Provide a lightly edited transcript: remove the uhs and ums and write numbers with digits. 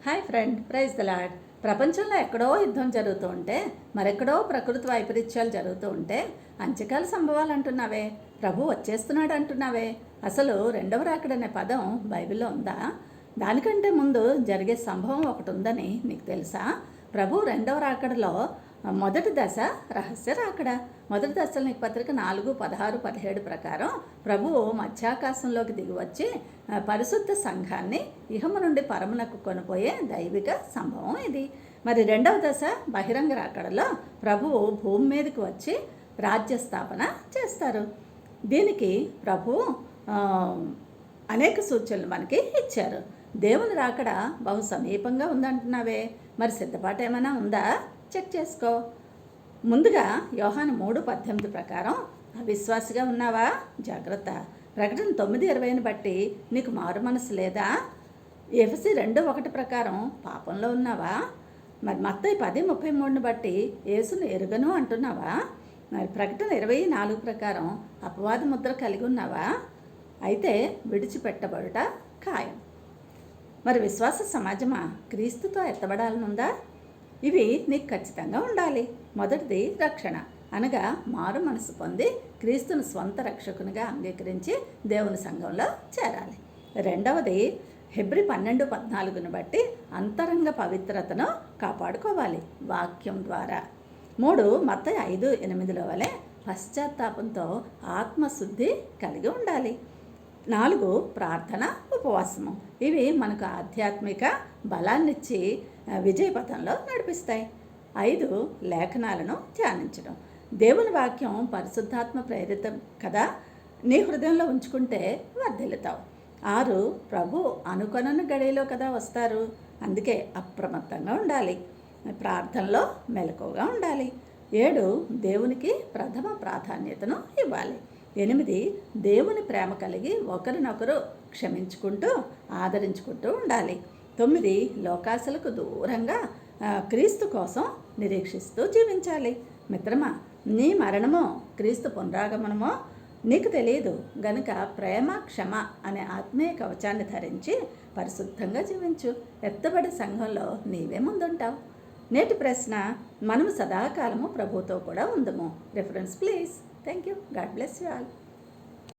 Hi friend, praise the Lord. ప్రపంచంలో ఎక్కడో యుద్ధం జరుగుతూ ఉంటే, మరెక్కడో ప్రకృతి వైపరీత్యాలు జరుగుతూ ఉంటే, అంత్యకాల సంభవాలు అంటున్నావే, ప్రభు వచ్చేస్తున్నాడు అంటున్నావే, అసలు రెండవ రాకడనే పదం బైబిల్లో ఉందా? దానికంటే ముందు జరిగే సంభవం ఒకటి ఉందని నీకు తెలుసా? ప్రభు రెండవ రాకడలో మొదటి దశ రహస్య రాకడ. మొదటి దశలోని పత్రిక 4, 16, 17 ప్రకారం ప్రభువు మధ్యాకాశంలోకి దిగివచ్చి పరిశుద్ధ సంఘాన్ని ఇహము నుండి పరమునకు కొనిపోయే దైవిక సంభవం ఇది. మరి రెండవ దశ బహిరంగ రాకడలో ప్రభువు భూమి మీదకి వచ్చి రాజ్య స్థాపన చేస్తారు. దీనికి ప్రభువు అనేక సూచనలు మనకి ఇచ్చారు. దేవుని రాకడ బహు సమీపంగా ఉందంటున్నావే, మరి సిద్ధపాటు ఏమైనా ఉందా? చెక్ చేసుకో. ముందుగా యోహాను 3:18 ప్రకారం అవిశ్వాసిగా ఉన్నావా? జాగ్రత్త. ప్రకటన 9:20 బట్టి నీకు మారు మనసు లేదా? ఎఫెసీ 2:1 ప్రకారం పాపంలో ఉన్నావా? మరి మత్తయి 10:33 బట్టి యేసును ఎరుగను అంటున్నావా? మరి ప్రకటన 24 ప్రకారం అపవాద ముద్ర కలిగి ఉన్నావా? అయితే విడిచిపెట్టబడుట ఖాయం. మరి విశ్వాస సమాజమా క్రీస్తుతో ఎత్తబడాలనుందా? ఇవి నీకు ఖచ్చితంగా ఉండాలి. మొదటిది రక్షణ, అనగా మారు మనసు పొంది క్రీస్తును స్వంత రక్షకునిగా అంగీకరించి దేవుని సంఘంలో చేరాలి. రెండవది హెబ్రీ 12:14 బట్టి అంతరంగ పవిత్రతను కాపాడుకోవాలి వాక్యం ద్వారా. 3 మత్తయి 5:8 వలె పశ్చాత్తాపంతో ఆత్మశుద్ధి కలిగి ఉండాలి. 4 ప్రార్థన, ఉపవాసము. ఇవి మనకు ఆధ్యాత్మిక బలాన్నిచ్చి విజయపథంలో నడిపిస్తాయి. 5 లేఖనాలను ధ్యానించడం. దేవుని వాక్యం పరిశుద్ధాత్మ ప్రేరితం కదా, నీ హృదయంలో ఉంచుకుంటే వర్ధిల్లుతావు. 6 ప్రభు అనుకొనని గడియలో కదా వస్తారు, అందుకే అప్రమత్తంగా ఉండాలి. ప్రార్థనలో మెలకువగా ఉండాలి. 7 దేవునికి ప్రథమ ప్రాధాన్యతను ఇవ్వాలి. 8 దేవుని ప్రేమ కలిగి ఒకరినొకరు క్షమించుకుంటూ ఆదరించుకుంటూ ఉండాలి. 9 లోకాశలకు దూరంగా క్రీస్తు కోసం నిరీక్షిస్తూ జీవించాలి. మిత్రమా, నీ మరణమో క్రీస్తు పునరాగమనమో నీకు తెలియదు గనుక ప్రేమ, క్షమ అనే ఆత్మీయ కవచాన్ని ధరించి పరిశుద్ధంగా జీవించు. ఎత్తబడి సంఘంలో నీవే ముందుంటావు. నేటి ప్రశ్న, మనము సదాకాలము ప్రభుతో కూడా ఉందము. Reference please. Thank you. God bless you all.